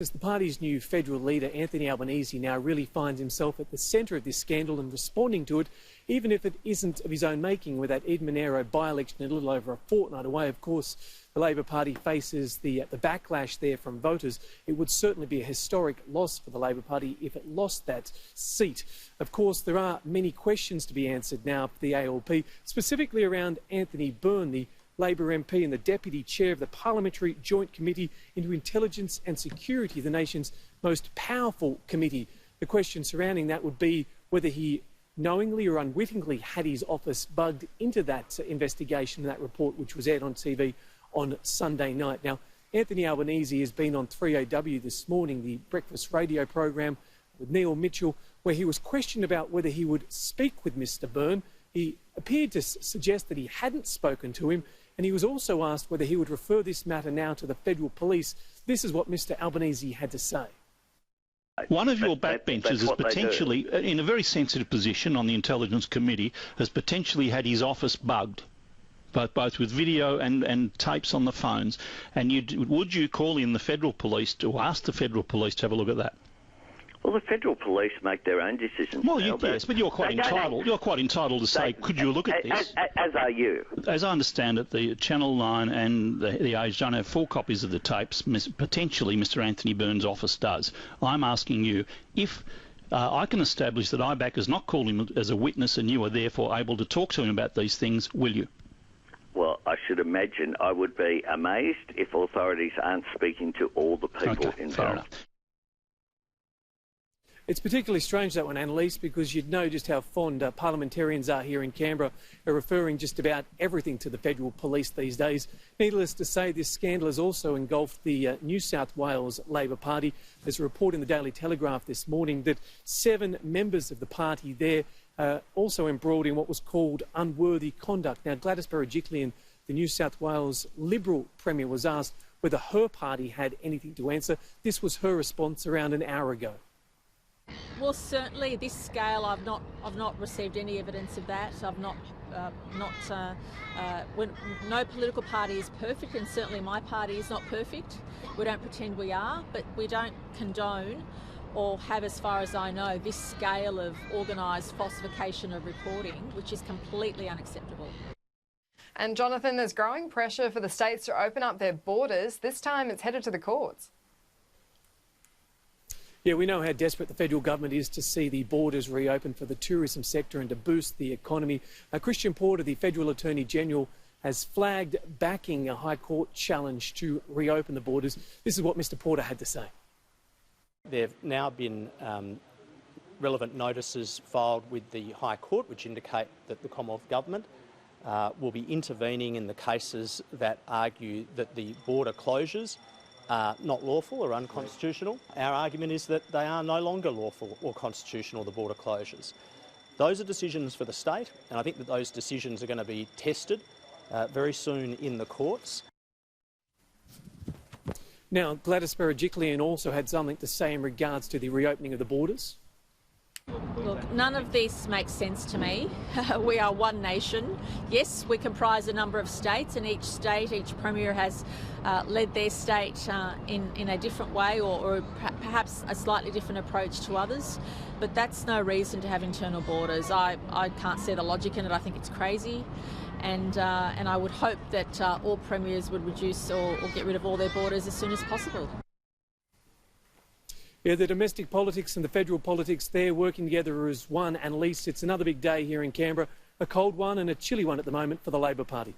As the party's new federal leader, Anthony Albanese, now really finds himself at the centre of this scandal and responding to it, even if it isn't of his own making, with that Ed Monero by-election a little over a fortnight away. Of course, the Labor Party faces the backlash there from voters. It would certainly be a historic loss for the Labor Party if it lost that seat. Of course, there are many questions to be answered now for the ALP, specifically around Anthony Byrne, the Labor MP and the Deputy Chair of the Parliamentary Joint Committee into Intelligence and Security, the nation's most powerful committee. The question surrounding that would be whether he knowingly or unwittingly had his office bugged into that investigation, that report which was aired on TV on Sunday night. Now, Anthony Albanese has been on 3AW this morning, the breakfast radio program with Neil Mitchell, where he was questioned about whether he would speak with Mr Byrne. He appeared to suggest that he hadn't spoken to him, and he was also asked whether he would refer this matter now to the federal police. This is what Mr Albanese had to say. One of your backbenchers is potentially, in a very sensitive position on the Intelligence Committee, has potentially had his office bugged, both with video and tapes on the phones. And would you call in the federal police to ask the federal police to have a look at that? Well, the federal police make their own decisions. Well, yes, but you're quite entitled. You're quite entitled to say, could you look at this? As are you. As I understand it, the Channel 9 and the Age don't have full copies of the tapes. Potentially, Mr Anthony Byrne's office does. I'm asking you if I can establish that IBAC has not called him as a witness, and you are therefore able to talk to him about these things. Will you? Well, I should imagine I would be amazed if authorities aren't speaking to all the people involved. Fair enough. It's particularly strange, that one, Annalise, because you'd know just how fond parliamentarians are here in Canberra of referring just about everything to the federal police these days. Needless to say, this scandal has also engulfed the New South Wales Labor Party. There's a report in the Daily Telegraph this morning that 7 members of the party there also embroiled in what was called unworthy conduct. Now, Gladys Berejiklian, the New South Wales Liberal Premier, was asked whether her party had anything to answer. This was her response around an hour ago. Well, certainly this scale, I've not received any evidence of that. No political party is perfect, and certainly my party is not perfect. We don't pretend we are, but we don't condone or have, as far as I know, this scale of organised falsification of reporting, which is completely unacceptable. And Jonathan, there's growing pressure for the states to open up their borders. This time it's headed to the courts. Yeah, we know how desperate the federal government is to see the borders reopen for the tourism sector and to boost the economy. Christian Porter, the Federal Attorney General, has flagged backing a High Court challenge to reopen the borders. This is what Mr Porter had to say. There have now been relevant notices filed with the High Court which indicate that the Commonwealth Government will be intervening in the cases that argue that the border closures are not lawful or unconstitutional. Our argument is that they are no longer lawful or constitutional, the border closures. Those are decisions for the state, and I think that those decisions are going to be tested very soon in the courts. Now, Gladys Berejiklian also had something to say in regards to the reopening of the borders. Look, none of this makes sense to me. We are one nation. Yes, we comprise a number of states, and each state, each Premier has led their state in a different way or perhaps a slightly different approach to others. But that's no reason to have internal borders. I can't see the logic in it. I think it's crazy. And I would hope that all Premiers would reduce or get rid of all their borders as soon as possible. Yeah, the domestic politics and the federal politics, they're working together as one. Annalise, it's another big day here in Canberra, a cold one and a chilly one at the moment for the Labor Party.